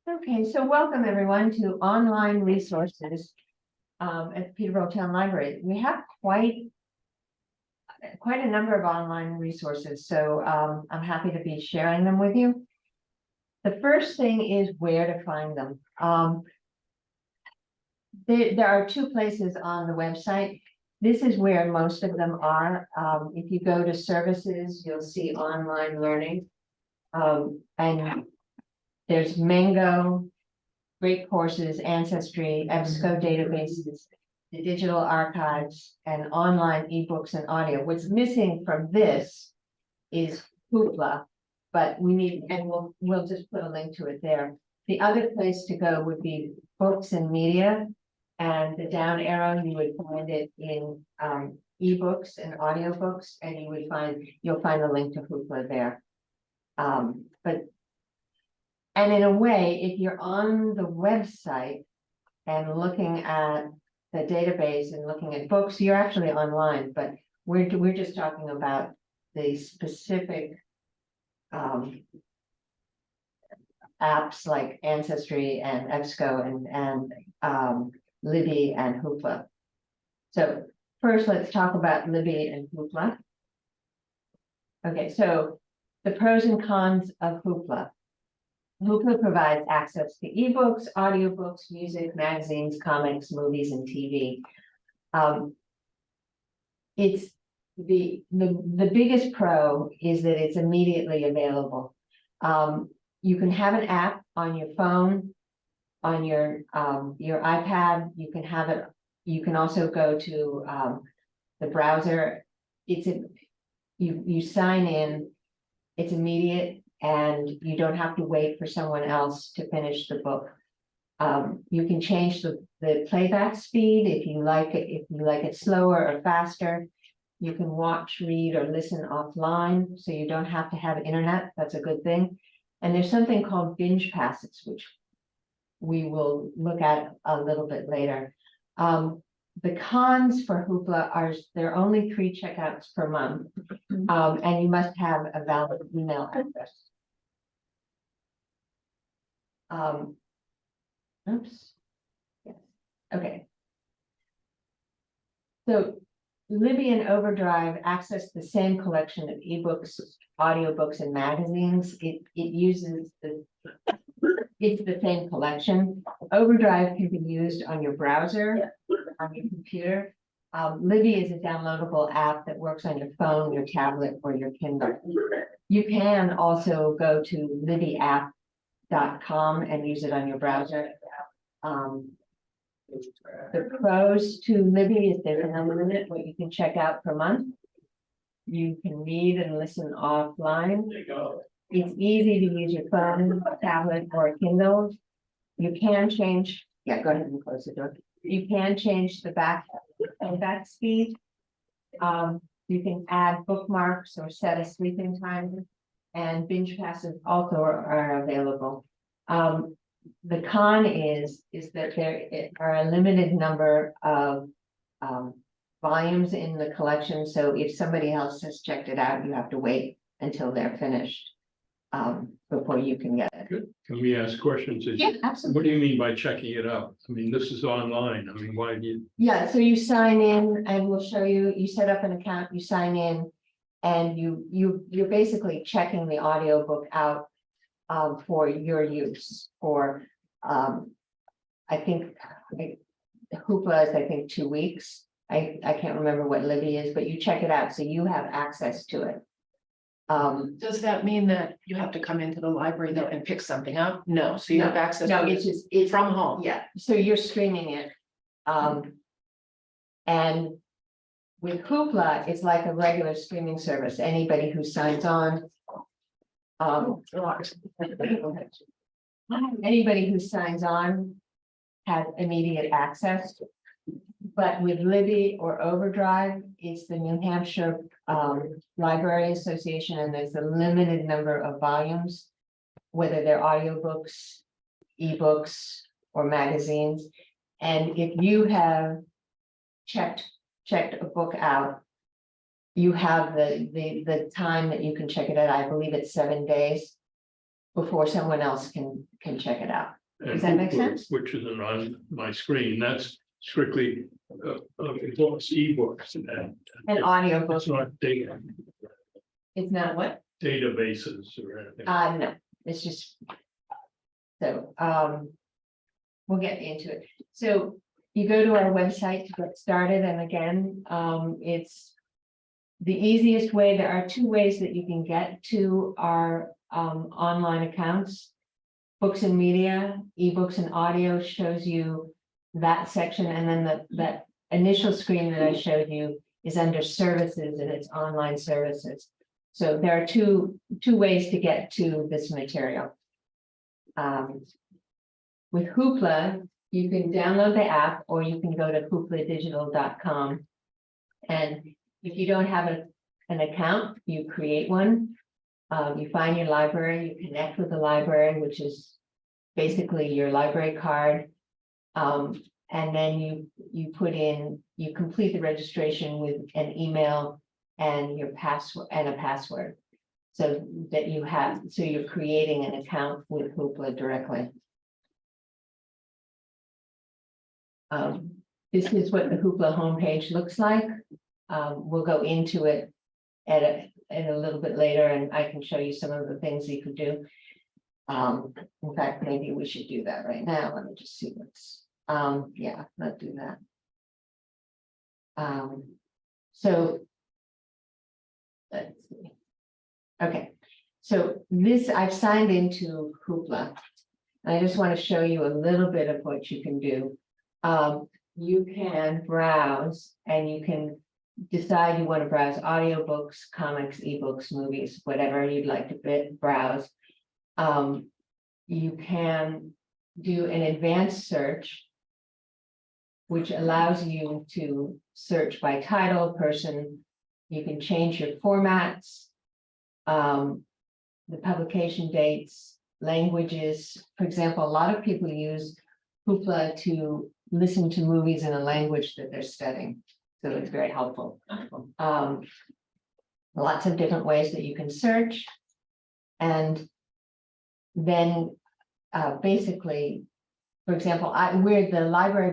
Okay, so welcome everyone to online resources at Peterborough Town Library. We have quite a number of online resources, so I'm happy to be sharing them with you. The first thing is where to find them. There are two places on the website. This is where most of them are. If you go to services, you'll see online learning. And there's Mango, Great Courses, Ancestry, EBSCO databases, the digital archives, and online ebooks and audio. What's missing from this is Hoopla, but we need, and we'll just put a link to it there. The other place to go would be books and media, and the down arrow, you would find it in ebooks and audiobooks, and you'll find the link to Hoopla there. And in a way, if you're on the website and looking at the database and looking at books, you're actually online, but we're just talking about the specific apps like Ancestry and EBSCO and Libby and Hoopla. So first, let's talk about Libby and Hoopla. Okay, so the pros and cons of Hoopla. Hoopla provides access to ebooks, audiobooks, music, magazines, comics, movies, and TV. It's the biggest pro is that it's immediately available. You can have an app on your phone, on your iPad. You can have it. You can also go to the browser. You sign in. It's immediate. And you don't have to wait for someone else to finish the book. You can change the playback speed if you like it slower or faster. You can watch, read, or listen offline, so you don't have to have internet. That's a good thing. And there's something called binge passes, which we will look at a little bit later. The cons for Hoopla are there are only 3 checkouts per month, and you must have a valid email address. Oops. Yes. Okay. So Libby and Overdrive access the same collection of ebooks, audiobooks, and magazines. It's the same collection. Overdrive can be used on your browser, on your computer. Libby is a downloadable app that works on your phone, your tablet, or your Kindle. You can also go to libbyapp.com and use it on your browser. The pros to Libby is there's an unlimited what you can check out per month. You can read and listen offline. It's easy to use your phone, tablet, or Kindle. You can change, go ahead and close the door. You can change the back speed. You can add bookmarks or set a sleeping time, and binge passes also are available. The con is that there are a limited number of volumes in the collection. So if somebody else has checked it out, you have to wait until they're finished before you can get it. Good. Can we ask questions? Yeah, absolutely. What do you mean by checking it out? I mean, this is online. I mean, why do you? Yeah, so you sign in and we'll show you, you set up an account, you sign in, and you're basically checking the audiobook out for your use. For I think Hoopla is 2 weeks. I can't remember what Libby is, but you check it out so you have access to it. Does that mean that you have to come into the library though and pick something up? No, so you have access. No, to it's it just it's from home. Yeah, so you're streaming it. And with Hoopla, it's like a regular streaming service. Anybody who signs on. Anybody who signs on has immediate access. But with Libby or Overdrive, it's the New Hampshire Library Association, and there's a limited number of volumes, whether they're audiobooks, ebooks, or magazines. And if you have checked a book out, you have the time that you can check it out. I believe it's 7 days before someone else can check it out. And Does that make Hoopla, sense? which isn't on my screen, that's strictly books, ebooks and An audiobook, it's not data, it's not what? databases or anything. No, it's just. So, we'll get into it. So you go to our website to get started, and again, it's the easiest way. There are two ways that you can get to our online accounts. Books and media, ebooks and audio shows you that section, and then that initial screen that I showed you is under services, and it's online services. So there are two ways to get to this material. With Hoopla, you can download the app, or you can go to hoopladigital.com. And if you don't have an account, you create one. You find your library, you connect with the library, which is basically your library card. And then you complete the registration with an email and your password and a password. So that you're creating an account with Hoopla directly. This is what the Hoopla homepage looks like. We'll go into it at a little bit later, and I can show you some of the things you could do. In fact, maybe we should do that right now. Let me just see what's, yeah, let's do that. So let's see. Okay, so I've signed into Hoopla. And I just want to show you a little bit of what you can do. You can browse, and you can decide you want to browse audiobooks, comics, ebooks, movies, whatever you'd like to browse. You can do an advanced search, which allows you to search by title, person. You can change your formats, the publication dates, languages. For example, a lot of people use Hoopla to listen to movies in a language that they're studying. So it's very helpful. Lots of different ways that you can search. And then basically, for example, we're the library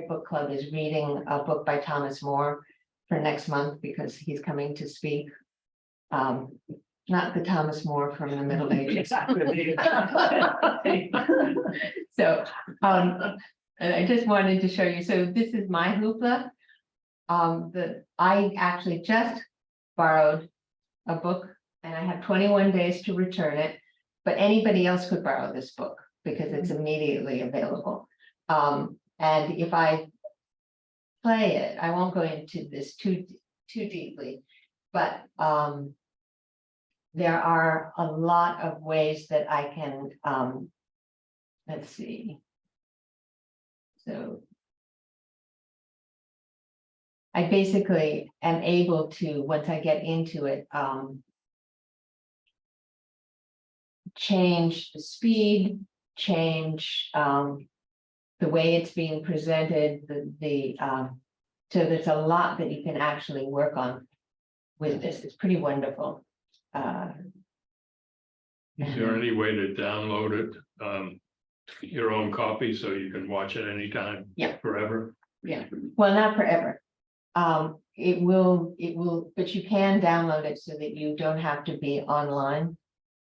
book club is reading a book by Thomas More for next month because he's coming to speak. Not the Thomas More from the Middle Ages. So, and I just wanted to show you. So this is my Hoopla. I actually just borrowed a book, and I have 21 days to return it. But anybody else could borrow this book because it's immediately available. And if I play it, I won't go into this too deeply, but there are a lot of ways that I can, let's see. So I basically am able to, once I get into it, change the speed, change the way it's being presented, so there's a lot that you can actually work on with this. It's pretty wonderful. Is there any way to download it, your own copy, so you can watch it anytime? Yeah. Forever? Yeah, well, not forever. It will, but you can download it so that you don't have to be online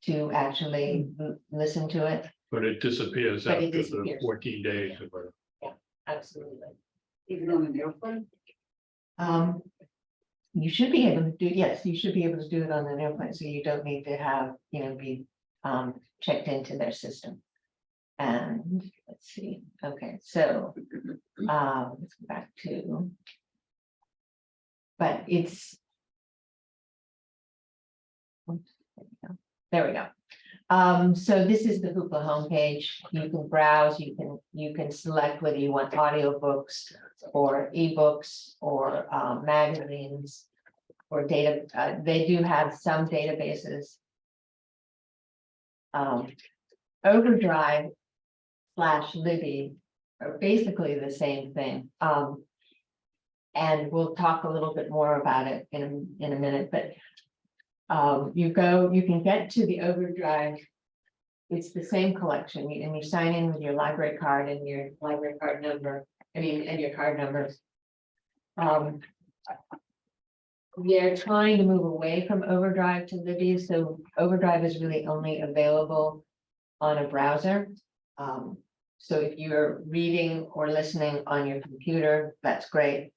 to actually listen to it. But it disappears But it after the disappears. 14 days or whatever. Absolutely. Even on an airplane? You should be able to do, yes, you should be able to do it on an airplane, so you don't need to have, be checked into their system. And let's see, okay, so let's go back to, but it's, oops, there we go. So this is the Hoopla homepage. You can browse, you can select whether you want audiobooks or ebooks or magazines or data. They do have some databases. Overdrive / Libby are basically the same thing. And we'll talk a little bit more about it in a minute, but you can get to the Overdrive. It's the same collection, and you sign in with your library card and your library card number, and your card numbers. They're trying to move away from Overdrive to Libby, so Overdrive is really only available on a browser. So if you're reading or listening on your computer, that's great.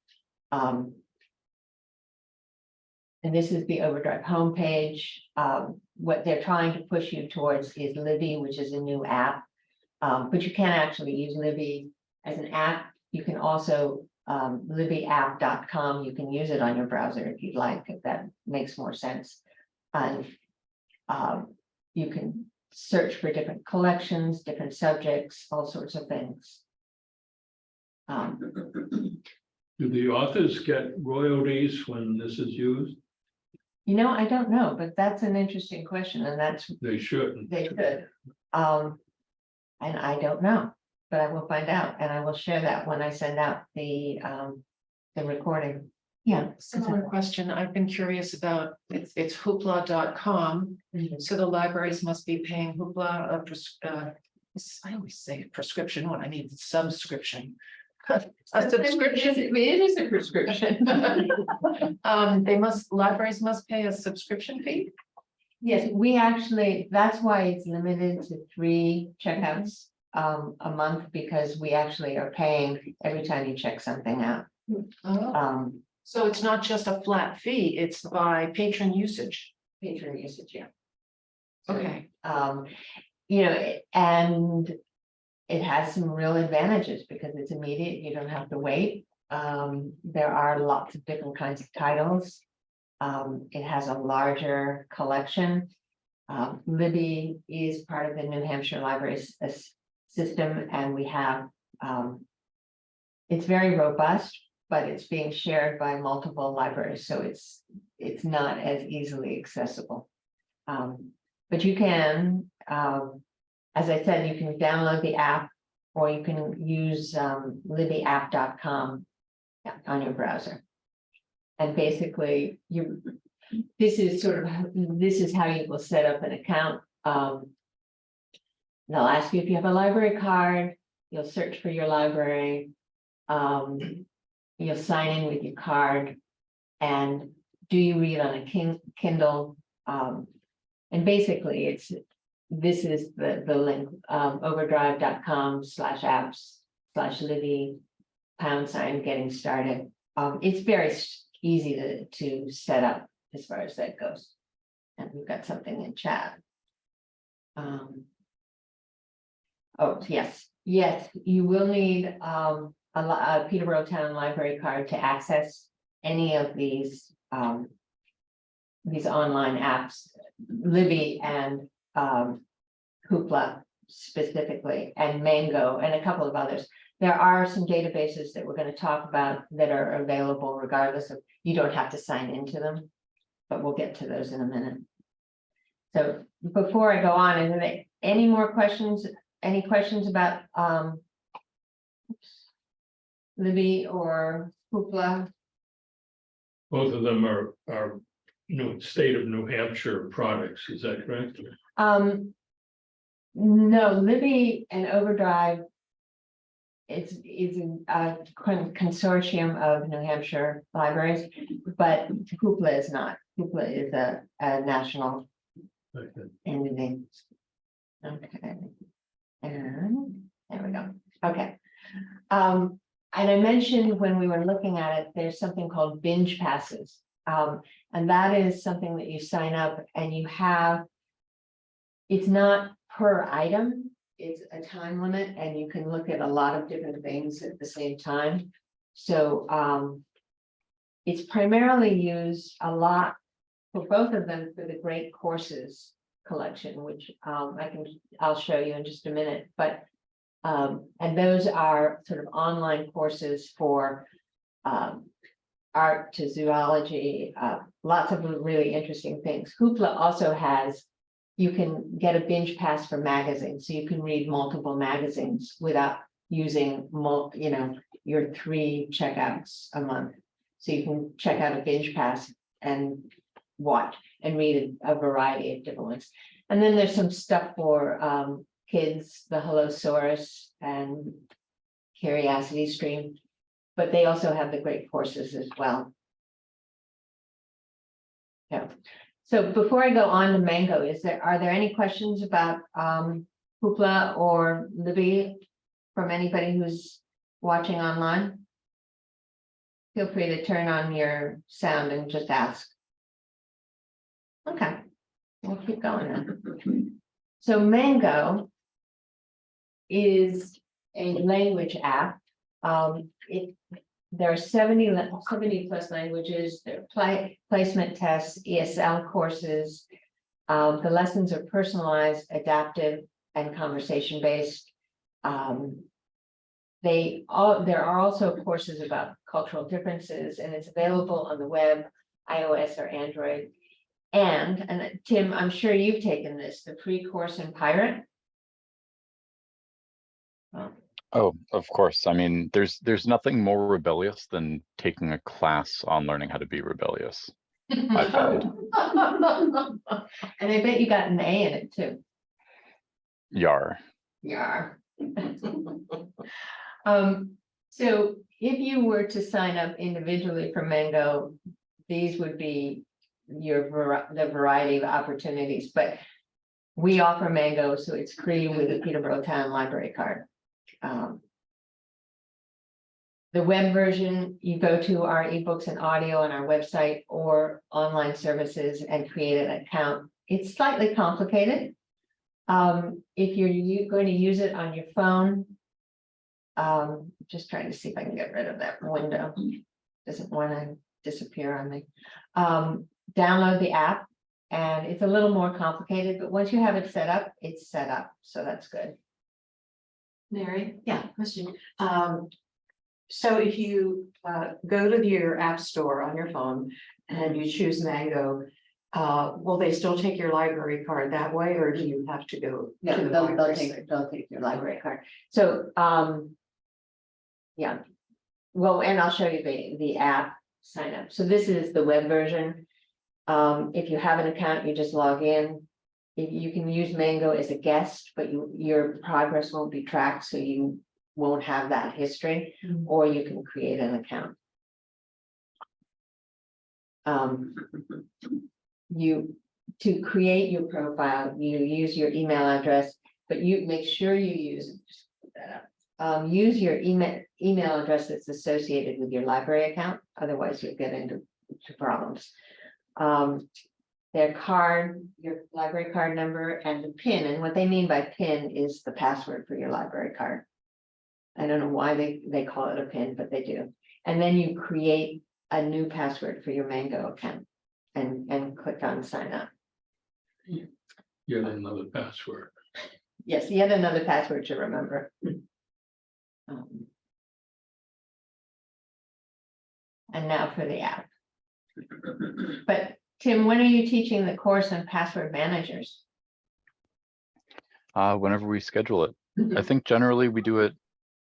And this is the Overdrive homepage. What they're trying to push you towards is Libby, which is a new app. But you can actually use Libby as an app. You can also libbyapp.com. You can use it on your browser if you'd like, if that makes more sense. And you can search for different collections, different subjects, all sorts of things. Do the authors get royalties when this is used? I don't know, but that's an interesting question, and They shouldn't. they could. And I don't know, but I will find out, and I will share that when I send out the recording. Yeah. Similar question. I've been curious about, it's hoopla.com. So the libraries must be paying Hoopla I always say prescription when I need subscription. A subscription. It is a prescription. Libraries must pay a subscription fee. Yes, we actually, that's why it's limited to 3 checkouts a month, because we actually are paying every time you check something out. So it's not just a flat fee, it's by patron usage. Patron usage, yeah. Okay. And it has some real advantages because it's immediate, you don't have to wait. There are lots of different kinds of titles. It has a larger collection. Libby is part of the New Hampshire Library system, and we have, it's very robust, but it's being shared by multiple libraries, so it's not as easily accessible. But you can, as I said, you can download the app, or you can use libbyapp.com on your browser. And basically, this is how you will set up an account. They'll ask you if you have a library card. You'll search for your library. You'll sign in with your card, and do you read on a Kindle? And basically, this is the link, overdrive.com/apps/Libby # getting started. It's very easy to set up as far as that goes. And we've got something in chat. Oh, yes, you will need a Peterborough Town Library card to access any of these online apps, Libby and Hoopla specifically, and Mango, and a couple of others. There are some databases that we're going to talk about that are available regardless of, you don't have to sign into them, but we'll get to those in a minute. So before I go on, is there any more questions? Any questions about Libby or Hoopla? Both of them are state of New Hampshire products, is that correct? No, Libby and Overdrive is a consortium of New Hampshire libraries, but Hoopla is not. Hoopla is a national entity. Okay. And there we go. Okay. And I mentioned when we were looking at it, there's something called binge passes. And that is something that you sign up and you have, it's not per item, it's a time limit, and you can look at a lot of different things at the same time. So it's primarily used a lot for both of them for the Great Courses collection, which I'll show you in just a minute. But and those are sort of online courses for art to zoology, lots of really interesting things. Hoopla also has, you can get a binge pass for magazines, so you can read multiple magazines without using your 3 checkouts a month. So you can check out a binge pass and watch. and read a variety of different ones. And then there's some stuff for kids, the Hellosaurus and Curiosity Stream, but they also have the great courses as well. Yeah. So before I go on to Mango, are there any questions about Hoopla or Libby from anybody who's watching online? Feel free to turn on your sound and just ask. Okay, we'll keep going then. So Mango is a language app. There are 70 plus languages, there are placement tests, ESL courses. The lessons are personalized, adaptive, and conversation based. There are also courses about cultural differences, and it's available on the web, iOS or Android. And Tim, I'm sure you've taken this, the free course in Pirate. Oh, of course. I mean, there's nothing more rebellious than taking a class on learning how to be rebellious. I found. And I bet you got an A in it too. Yar. Yeah. So if you were to sign up individually for Mango, these would be the variety of opportunities, but we offer Mango, so it's free with a Peterborough Town Library card. The web version, you go to our ebooks and audio on our website or online services and create an account. It's slightly complicated. If you're going to use it on your phone, just trying to see if I can get rid of that window. Doesn't want to disappear on me. Download the app, and it's a little more complicated, but once you have it set up, it's set up, so that's good. Mary, yeah, question. So if you go to your app store on your phone and you choose Mango, will they still take your library card that way, or do you have to go? No, to the they'll library? take your library card. So, yeah. Well, and I'll show you the app sign up. So this is the web version. If you have an account, you just log in. You can use Mango as a guest, but your progress won't be tracked, so you won't have that history, or you can create an account. To create your profile, you use your email address, but you make sure you use your email address that's associated with your library account. Otherwise, you'll get into problems. Their card, your library card number, and the PIN. And what they mean by PIN is the password for your library card. I don't know why they call it a PIN, but they do. And then you create a new password for your Mango account and click on sign up. Yet another password. Yes, yet another password to remember. And now for the app. But Tim, when are you teaching the course on password managers? Whenever we schedule it. I think generally we do it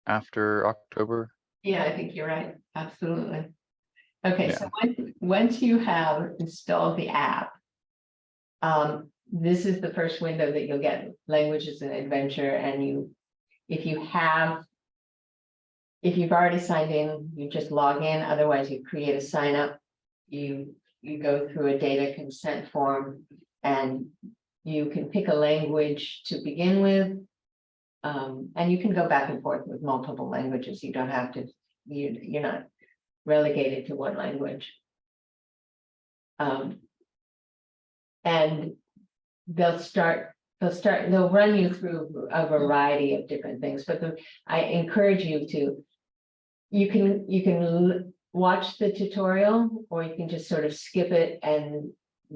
after October. Yeah, I think you're right. Absolutely. Okay, Yeah. so once you have installed the app, this is the first window that you'll get, Languages and Adventure. And if you've already signed in, you just log in. Otherwise, you create a sign up. You go through a data consent form, and you can pick a language to begin with. And you can go back and forth with multiple languages. You don't have to, you're not relegated to one language. And they'll run you through a variety of different things, but I encourage you can watch the tutorial, or you can just sort of skip it, and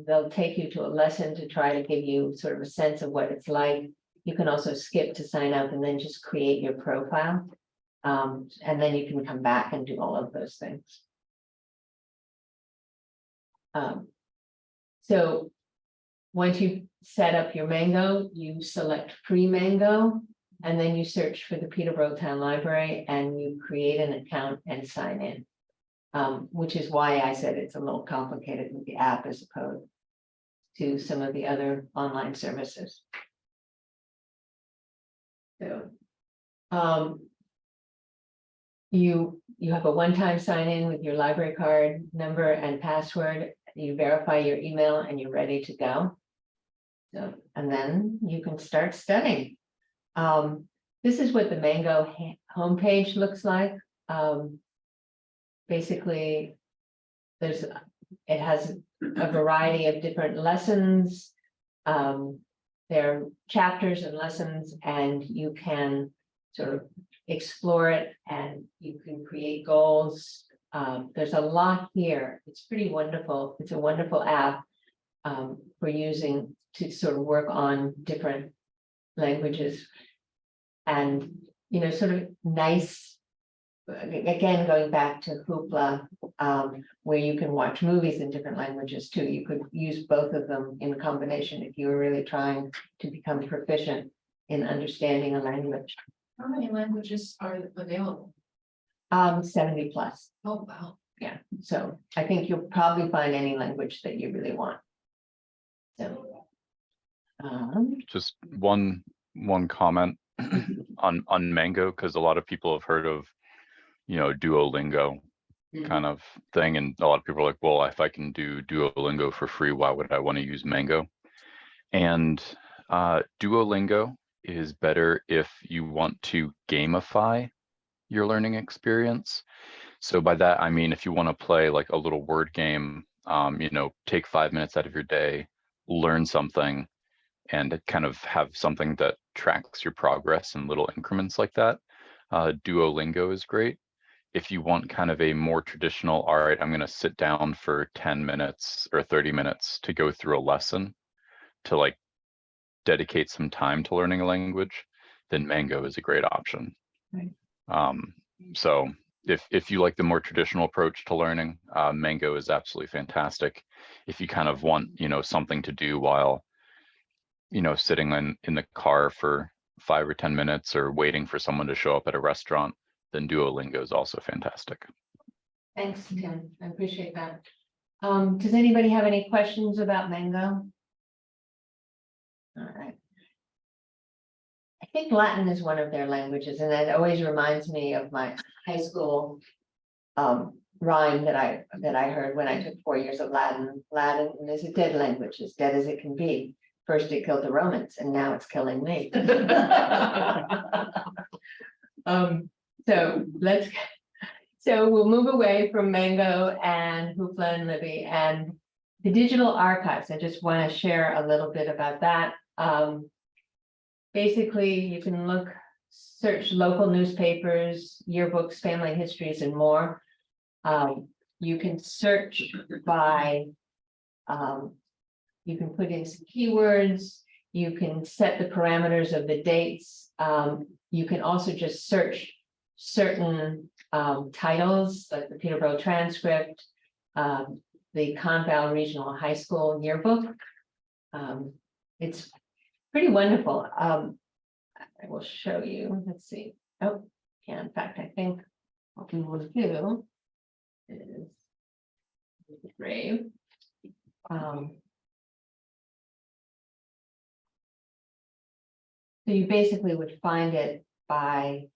they'll take you to a lesson to try to give you sort of a sense of what it's like. You can also skip to sign up and then just create your profile. And then you can come back and do all of those things. So once you set up your Mango, you select free Mango, and then you search for the Peterborough Town Library, and you create an account and sign in. Which is why I said it's a little complicated with the app as opposed to some of the other online services. So, you have a one-time sign in with your library card number and password. You verify your email and you're ready to go. So, and then you can start studying. This is what the Mango homepage looks like. Basically, it has a variety of different lessons. There are chapters and lessons, and you can sort of explore it and you can create goals. There's a lot here. It's pretty wonderful. It's a wonderful app for using to sort of work on different languages. And, sort of nice, again, going back to Hoopla, where you can watch movies in different languages too. You could use both of them in combination if you were really trying to become proficient in understanding a language. How many languages are available? 70 plus. Oh, wow. Yeah, so I think you'll probably find any language that you really want. So. Just one comment on Mango, because a lot of people have heard of, Duolingo kind of thing. And a lot of people are like, well, if I can do Duolingo for free, why would I want to use Mango? And Duolingo is better if you want to gamify your learning experience. So by that, I mean, if you want to play like a little word game, take 5 minutes out of your day, learn something, and kind of have something that tracks your progress in little increments like that. Duolingo is great. If you want kind of a more traditional, all right, I'm going to sit down for 10 minutes or 30 minutes to go through a lesson to like dedicate some time to learning a language, then Mango is a great option. Right. So if you like the more traditional approach to learning, Mango is absolutely fantastic. If you kind of want, something to do while, sitting in the car for 5 or 10 minutes or waiting for someone to show up at a restaurant, then Duolingo is also fantastic. Thanks, Tim. I appreciate that. Does anybody have any questions about Mango? All right. I think Latin is one of their languages, and that always reminds me of my high school rhyme that I heard when I took 4 years of Latin. Latin is a dead language, as dead as it can be. First it killed the Romans, and now it's killing me. So we'll move away from Mango and Hoopla and Libby and the digital archives. I just want to share a little bit about that. Basically, you can search local newspapers, yearbooks, family histories, and more. You can search by, you can put in some keywords, you can set the parameters of the dates. You can also just search certain titles, like the Peterborough transcript, the Conval Regional High School yearbook. It's pretty wonderful. I will show you. Let's see. Oh, yeah, in fact, I think what we will do is Brave. So you basically would find it by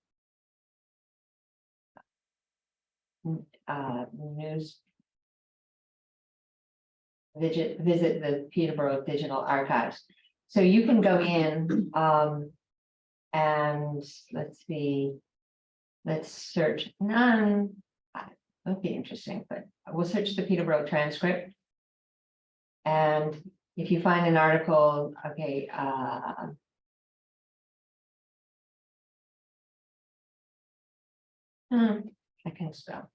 visit the Peterborough Digital Archives. So you can go in and let's see, let's search none. That'd be interesting, but we'll search the Peterborough transcript. And if you find an article, okay, I can spell.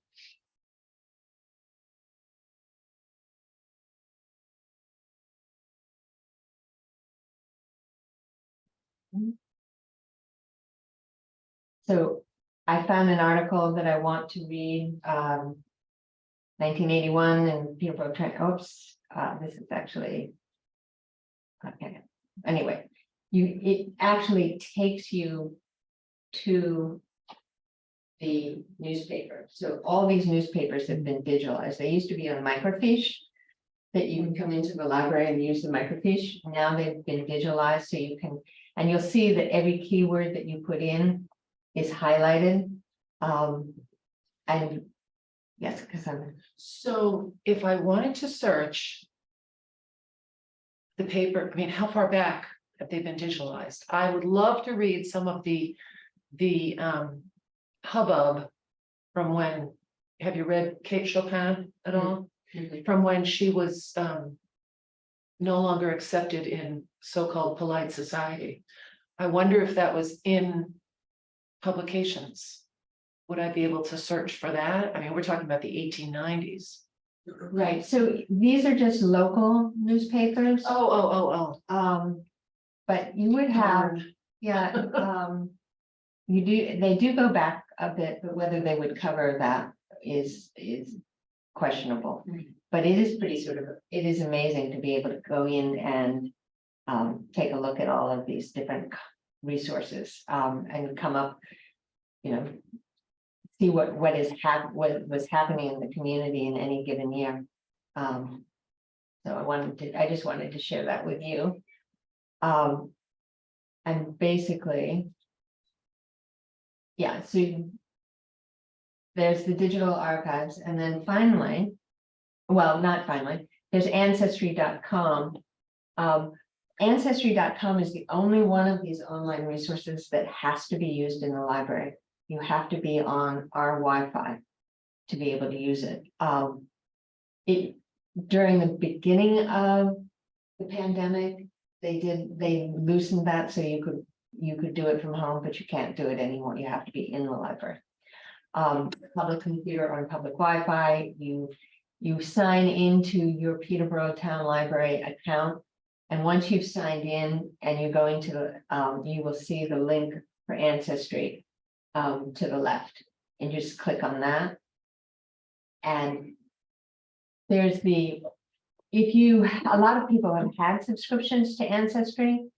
So I found an article that I want to read, 1981 and Peterborough, oops, this is actually, okay, anyway, it actually takes you to the newspaper. So all these newspapers have been digital, as they used to be on microfiche. that you can come into the library and use the microfiche. Now they've been digitalized, so you can, and you'll see that every keyword that you put in is highlighted. And yes, because I'm, So if I wanted to search the paper, I mean, how far back have they been digitalized? I would love to read some of the hubbub from when, have you read Kate Chopin at all? From when she was no longer accepted in so-called polite society. I wonder if that was in publications. Would I be able to search for that? I mean, we're talking about the 1890s. right, so these are just local newspapers. Oh. But you would have, yeah, you do, they do go back a bit, but whether they would cover that is questionable. But it is pretty sort of, it is amazing to be able to go in and take a look at all of these different resources, and come up, you know, see what was happening in the community in any given year. So I just wanted to share that with you. And basically, yeah, so there's the digital archives, and then finally, well, not finally, there's ancestry.com. Ancestry.com is the only one of these online resources that has to be used in the library. You have to be on our Wi-Fi to be able to use it. During the beginning of the pandemic, they loosened that so you could do it from home, but you can't do it anymore. You have to be in the library. Public computer or public Wi-Fi, you sign into your Peterborough Town Library account. And once you've signed in and you go into the, you will see the link for Ancestry to the left, and just click on that. And there's a lot of people have had subscriptions to Ancestry.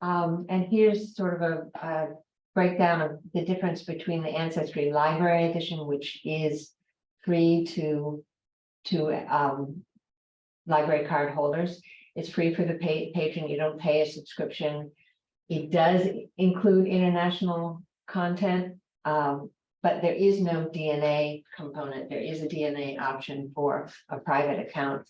And here's sort of a breakdown of the difference between the Ancestry Library Edition, which is free to library card holders. It's free for the patron. You don't pay a subscription. It does include international content, but there is no DNA component. There is a DNA option for a private account.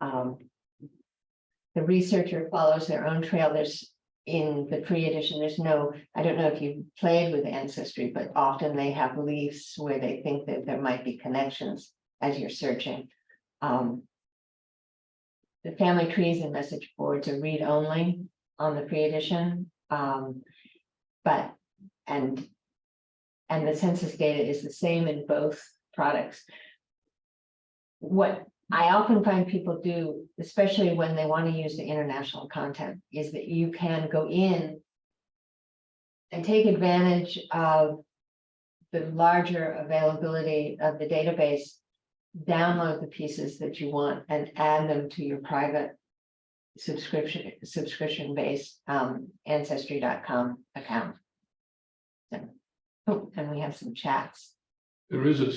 The researcher follows their own trail. There's in the free edition, there's no, I don't know if you played with Ancestry, but often they have leaves where they think that there might be connections as you're searching. The family trees and message boards are read only on the free edition. But the census data is the same in both products. What I often find people do, especially when they want to use the international content, is that you can go in and take advantage of the larger availability of the database, download the pieces that you want and add them to your private subscription-based ancestry.com account. So, oh, and we have some chats. There is a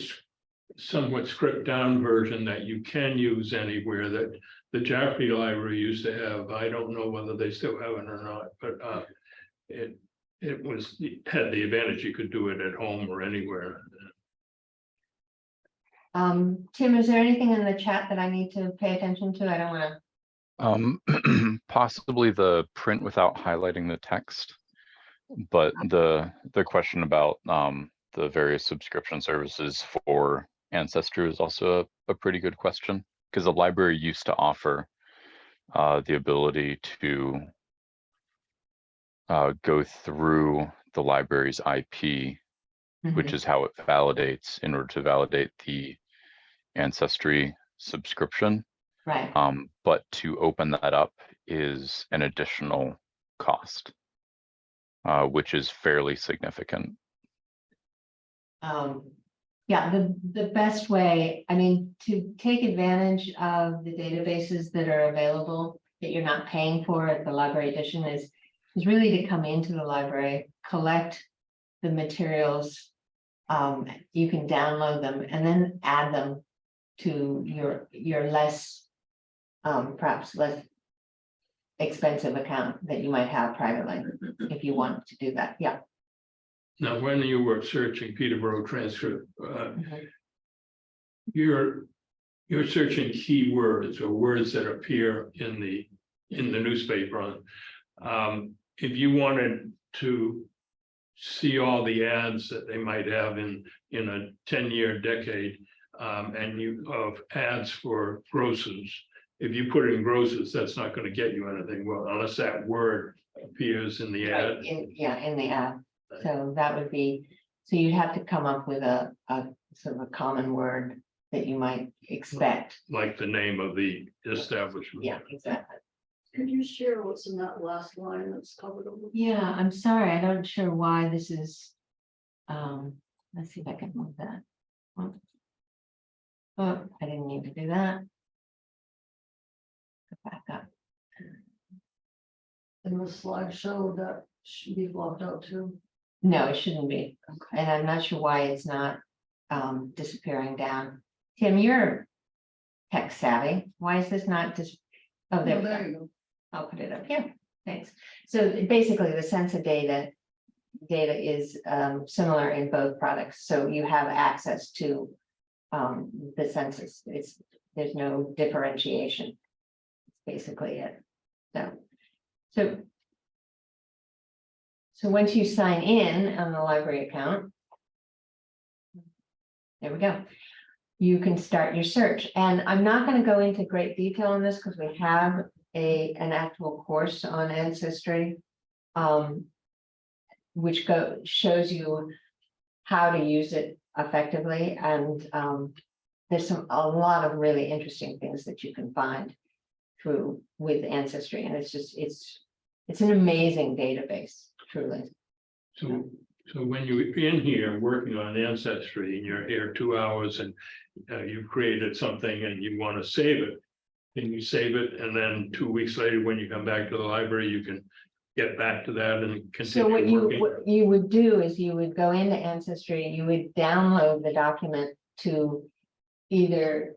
somewhat stripped down version that you can use anywhere that the Jaffrey Library used to have. I don't know whether they still have it or not, but it had the advantage you could do it at home or anywhere. Tim, is there anything in the chat that I need to pay attention to? I don't want to. Possibly the print without highlighting the text, but the question about the various subscription services for Ancestry is also a pretty good question, because the library used to offer the ability to go through the library's IP, which is how it validates in order to validate the Ancestry subscription. Right. But to open that up is an additional cost, which is fairly significant. Yeah, the best way, I mean, to take advantage of the databases that are available that you're not paying for at the library edition is really to come into the library, collect the materials. You can download them and then add them to your less perhaps less expensive account that you might have privately, if you wanted to do that, yeah. Now, when you were searching Peterborough transcript, Mhm. you're searching keywords or words that appear in the newspaper. If you wanted to see all the ads that they might have in a 10-year decade, and of ads for grocers, if you put in grocers, that's not going to get you anything, well, unless that word appears in the ad. Right, in the app, so that would be, so you'd have to come up with a sort of a common word that you might expect, Like the name of the establishment. yeah, exactly. Could you share what's in that last line that's covered over? Yeah, I'm sorry, I'm not sure why this is. Let's see if I can move that. Oh, I didn't mean to do that. Go back up. In the slideshow that should be blocked out too. No, it shouldn't be, and I'm not sure why it's not disappearing down. Tim, you're tech savvy, why is this not just? Oh, there Oh, we go. there you go. I'll put it up here, thanks. So basically, the census data is similar in both products, so you have access to the census, there's no differentiation. It's basically it, so once you sign in on the library account, there we go. You can start your search, and I'm not going to go into great detail on this because we have an actual course on Ancestry, which shows you how to use it effectively, and there's a lot of really interesting things that you can find with Ancestry, and it's an amazing database, truly. So when you're in here working on Ancestry and you're here 2 hours and you've created something and you want to save it, then you save it, and then 2 weeks later, when you come back to the library, you can get back to that and So continue working. what you would do is you would go into Ancestry, you would download the document to either,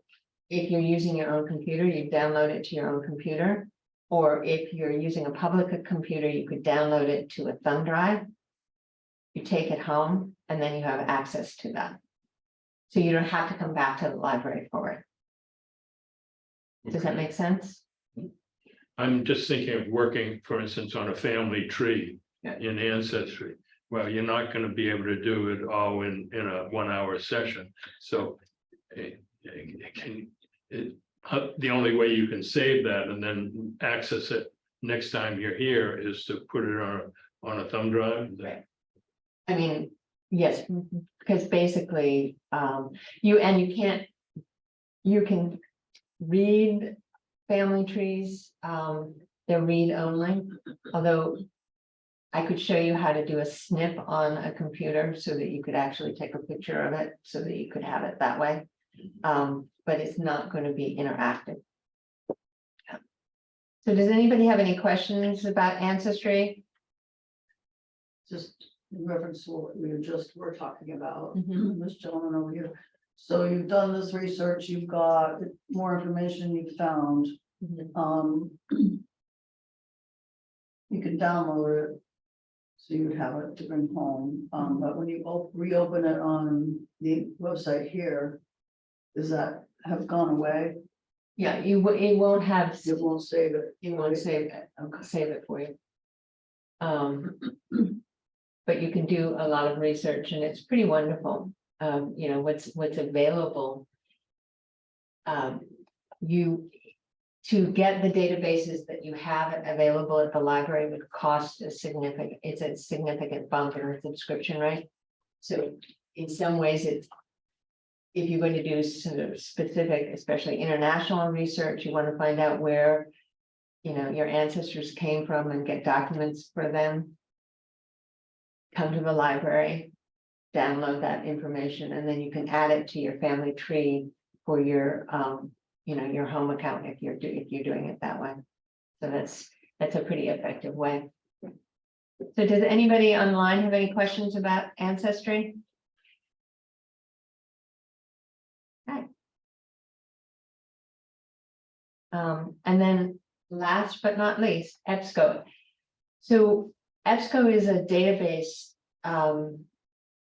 if you're using your own computer, you download it to your own computer, or if you're using a public computer, you could download it to a thumb drive. You take it home, and then you have access to that. So you don't have to come back to the library for it. Does that make sense? I'm just thinking of working, for instance, on a family tree Yeah. in Ancestry. Well, you're not going to be able to do it all in a 1 hour session. So the only way you can save that and then access it next time you're here is to put it on a thumb drive. Right. I mean, yes, because basically, you can read family trees, they're read only, although I could show you how to do a snip on a computer so that you could actually take a picture of it, so that you could have it that way. But it's not going to be interactive. Yeah. So does anybody have any questions about Ancestry? Just in reference to what we were talking about, Mhm. this gentleman over here. So you've done this research, you've got more information you've found. You can download it. So you would have it to bring home, but when you reopen it on the website here, does that have gone away? Yeah, it won't have, It won't save it. you won't save it for you. But you can do a lot of research, and it's pretty wonderful. You know, what's available. To get the databases that you have available at the library would cost a significant bump in the subscription rate. So in some ways, if you're going to do sort of specific, especially international research, you want to find out where, you know, your ancestors came from and get documents for them. Come to the library, download that information, and then you can add it to your family tree for your, you know, your home account if you're doing it that way. So that's a pretty effective way. So does anybody online have any questions about Ancestry? And then last but not least, EBSCO. So EBSCO is a database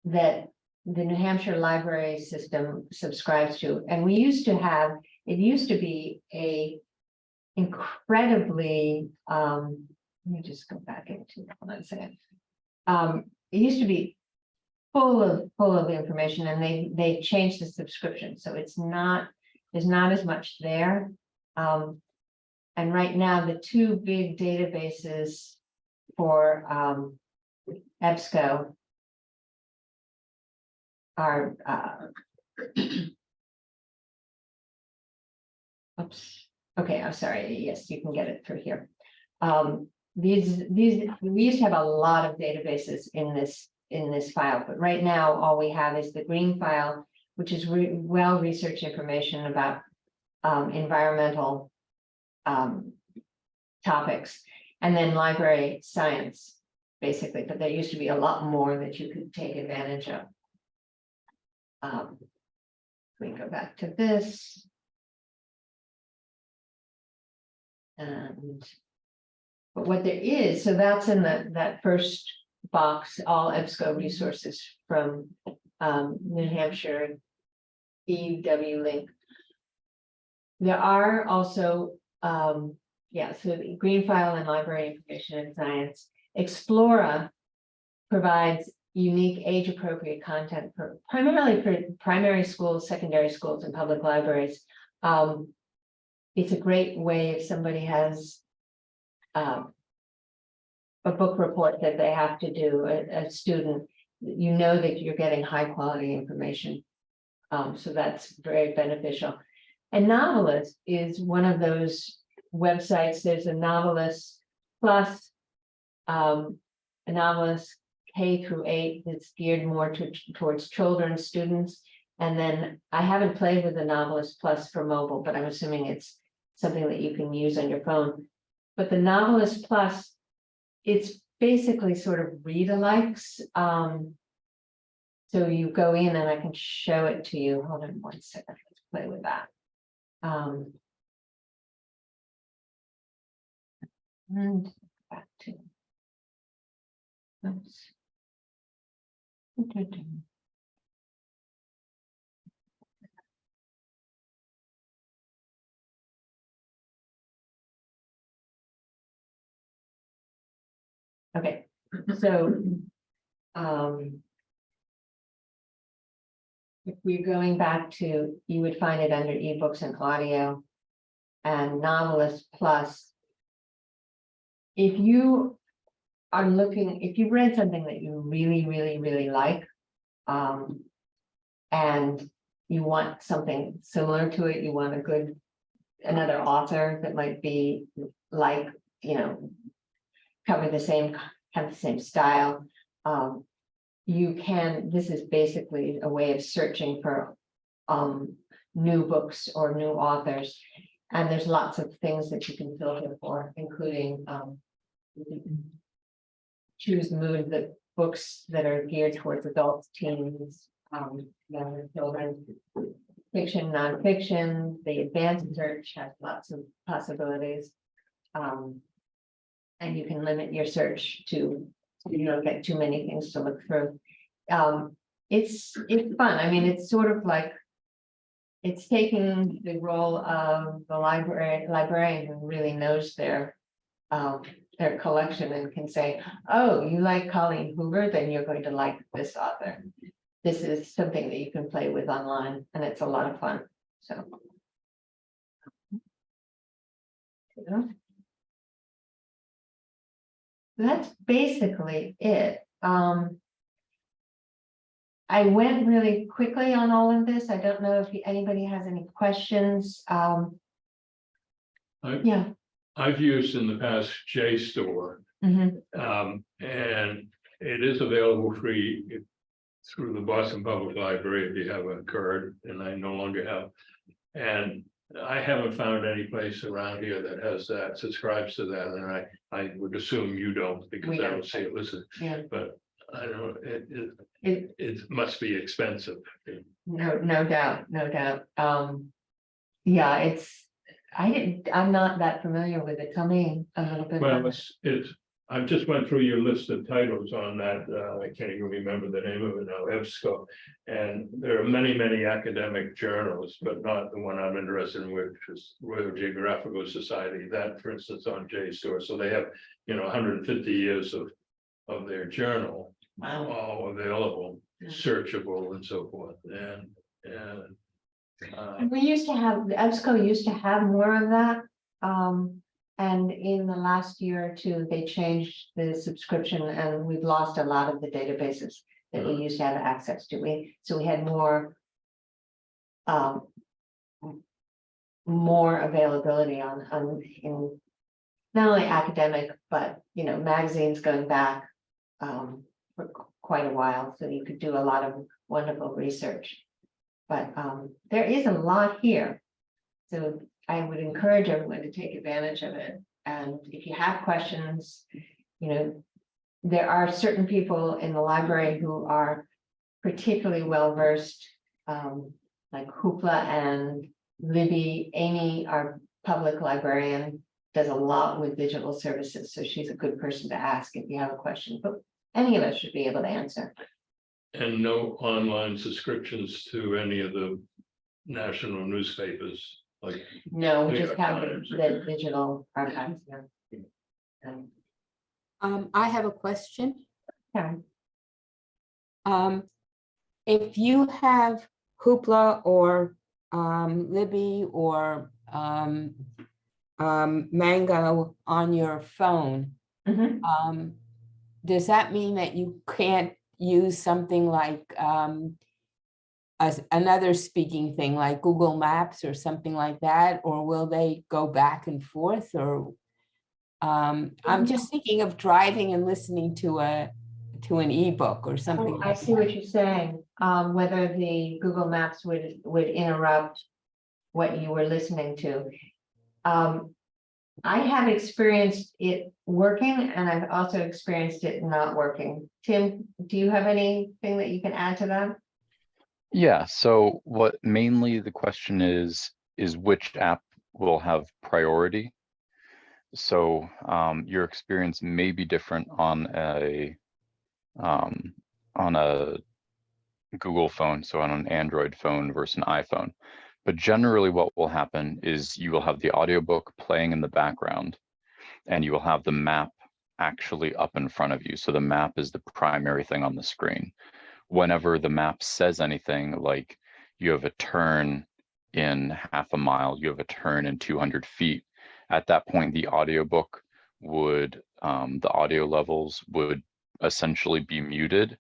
that the New Hampshire library system subscribes to. And we used to have, it used to be a incredibly, let me just go back into, hold on a second. It used to be full of information, and they changed the subscription, so it's not, there's not as much there. And right now, the two big databases for EBSCO are oops, okay, I'm sorry, yes, you can get it through here. These, we used to have a lot of databases in this file, but right now, all we have is the green file, which is well-researched information about environmental topics, and then library science, basically, but there used to be a lot more that you could take advantage of. We go back to this. And but what there is, so that's in that first box, all EBSCO resources from New Hampshire EW link. There are also, yeah, so the green file and library information and science. Explora provides unique age-appropriate content for primarily for primary schools, secondary schools, and public libraries. It's a great way if somebody has a book report that they have to do, a student, you know that you're getting high quality information. So that's very beneficial. And Novelist is one of those websites. There's a Novelist Plus, a Novelist K-8 that's geared more towards children, students. And then I haven't played with the Novelist Plus for mobile, but I'm assuming it's something that you can use on your phone. But the Novelist Plus, it's basically sort of read-alikes. So you go in and I can show it to you. Hold on one second, let's play with that. And back to. Oops. Okay, so if we're going back to, you would find it under ebooks and audio and Novelist Plus. If you are looking, if you've read something that you really like, and you want something similar to it, you want a good, another author that might be like, you know, cover the same, have the same style. You can, this is basically a way of searching for new books or new authors. And there's lots of things that you can filter for, including you can choose the books that are geared towards adults, teens, younger children, fiction, nonfiction. The advanced search has lots of possibilities. And you can limit your search to, you don't get too many things to look through. It's fun. I mean, it's sort of like, it's taking the role of the librarian who really knows their collection and can say, oh, you like Colleen Hoover, then you're going to like this author. This is something that you can play with online, and it's a lot of fun. So. Yeah. That's basically it. I went really quickly on all of this. I don't know if anybody has any questions. Yeah. I've used in the past JSTOR, Mhm. and it is available free through the Boston Public Library if you have a card, and I no longer have. And I haven't found any place around here that has that, subscribes to that, and I would assume you don't, because We I don't. don't see it listed, Yeah. but I don't, It, it must be expensive. no doubt, no doubt. Yeah, I'm not that familiar with it. Tell me a little bit. Well, about it. it's, I just went through your list of titles on that, I can't even remember the name of it now, EBSCO. And there are many, many academic journals, but not the one I'm interested in, which is Royal Geographical Society, that, for instance, on JSTOR, so they have, 150 years of their journal. Wow. All available, Yeah. searchable and so forth, and. And we used to have, the EBSCO used to have more of that. And in the last year or two, they changed the subscription and we've lost a lot of the databases that we used to have access to. So we had more. More availability in not only academic, but, magazines going back. For quite a while, so you could do a lot of wonderful research. But there is a lot here. So I would encourage everyone to take advantage of it. And if you have questions, there are certain people in the library who are particularly well versed, like Hoopla and Libby. Amy, our public librarian, does a lot with digital services, so she's a good person to ask if you have a question. But any of us should be able to answer. And no online subscriptions to any of the national newspapers, like. No, we New just York have Times. the digital archives now. I have a question. Karen, If you have Hoopla or Libby or Mango on your phone, mhm. does that mean that you can't use something like another speaking thing like Google Maps or something like that? Or will they go back and forth? Or I'm just thinking of driving and listening to an ebook or something. Oh, I see what you're saying. Whether the Google Maps would interrupt what you were listening to. I have experienced it working and I've also experienced it not working. Tim, do you have anything that you can add to that? Yeah, so what mainly the question is which app will have priority? So your experience may be different on a Google phone, so on an Android phone versus an iPhone. But generally what will happen is you will have the audiobook playing in the background and you will have the map actually up in front of you. So the map is the primary thing on the screen. Whenever the map says anything like you have a turn in half a mile, you have a turn in 200 feet, at that point, the audiobook would, the audio levels would essentially be muted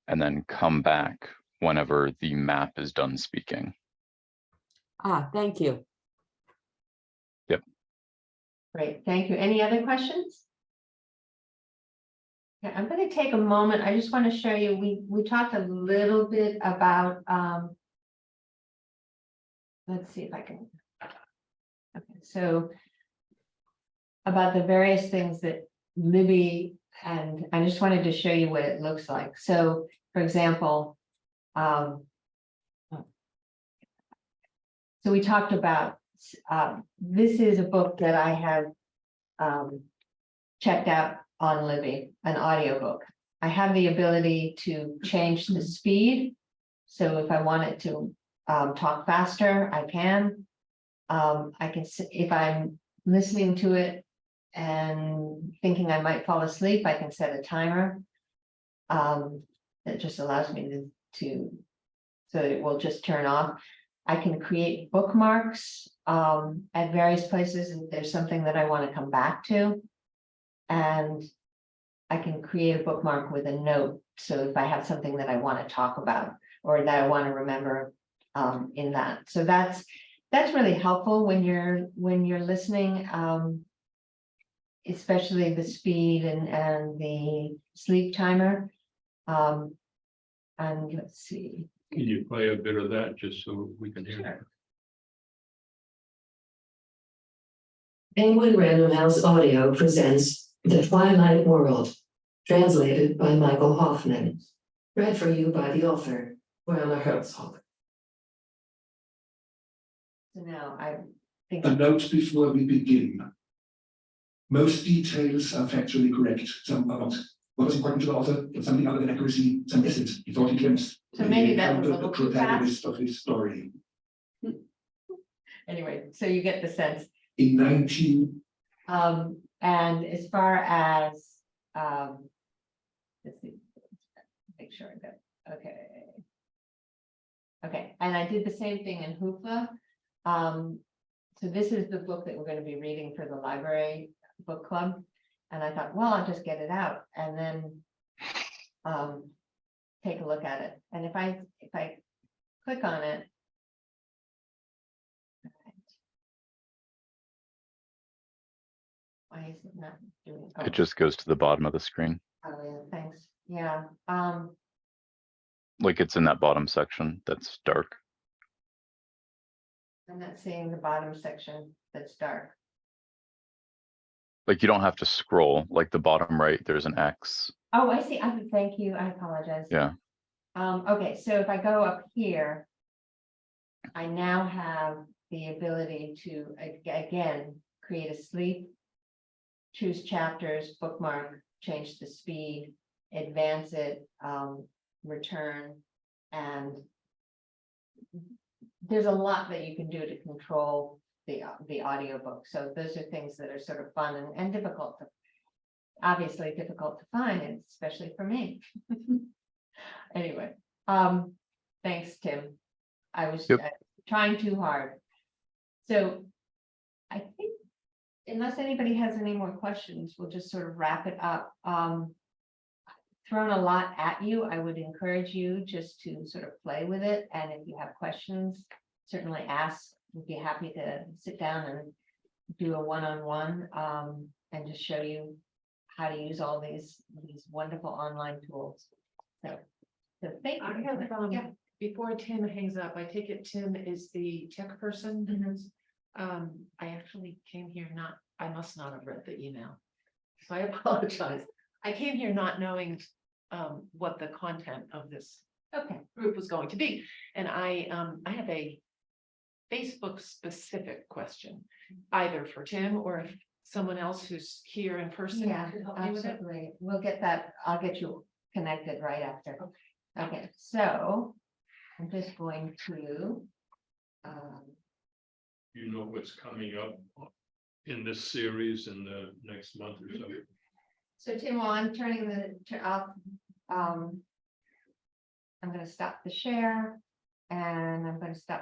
and then come back whenever the map is done speaking. Thank you. Great, thank you. Any other questions? Yeah, I'm going to take a moment. I just want to show you, we talked a little bit about, let's see if I can. Okay, so about the various things that Libby, and I just wanted to show you what it looks like. So, for example, so we talked about, this is a book that I have checked out on Libby, an audiobook. I have the ability to change the speed. So if I want it to talk faster, I can. I can, if I'm listening to it and thinking I might fall asleep, I can set a timer. That just allows me to so it will just turn off. I can create bookmarks at various places if there's something that I want to come back to. And I can create a bookmark with a note. So if I have something that I want to talk about or that I want to remember in that. So that's really helpful when you're listening, especially the speed and the sleep timer. And let's see. Can you play a bit of that just so we can hear? Sure. Penguin Random House Audio presents The Twilight World, translated by Michael Hoffman. Read for you by the author, Werner Herzog. So now think. A note before we begin. Most details are factually correct, some are not. What was important to the author, if something other than accuracy, some isn't. He thought he glimpsed. So maybe that was a the little too protagonist of his story. Anyway, so you get the sense. In 19, And as far as, let's see, make sure I got, okay. Okay, and I did the same thing in Hoopla. So this is the book that we're going to be reading for the library book club. And I thought, well, I'll just get it out and then take a look at it. And if I click on it. Why is it not doing? Oh, It just goes to the bottom of the screen, oh, yeah, thanks. Yeah, like it's in that bottom section that's dark. I'm not seeing the bottom section that's dark. Like you don't have to scroll, like the bottom right, there's an X. Oh, I see. Thank you. I apologize. Yeah, Okay, so if I go up here, I now have the ability to, again, create a sleep, choose chapters, bookmark, change the speed, advance it, return, and there's a lot that you can do to control the audiobook. So those are things that are sort of fun and difficult to, obviously difficult to find, especially for me. Anyway, thanks, Tim. I was Yep. trying too hard. So I think unless anybody has any more questions, we'll just sort of wrap it up. Thrown a lot at you. I would encourage you just to sort of play with it. And if you have questions, certainly ask. We'd be happy to sit down and do a one-on-one and just show you how to use all these wonderful online tools. So thank you. I have, Yeah. before Tim hangs up, I take it Tim is the tech person. I actually came here I must not have read the email. So I apologize. I came here not knowing what the content of this Okay. group was going to be. And I have a Facebook specific question, either for Tim or if someone else who's here in person Yeah, could help me with it. absolutely. We'll get that. I'll get you connected right after. Okay, so I'm just going to. You know what's coming up in this series in the next month or so. So Tim, while I'm turning off, I'm going to stop the share and I'm going to stop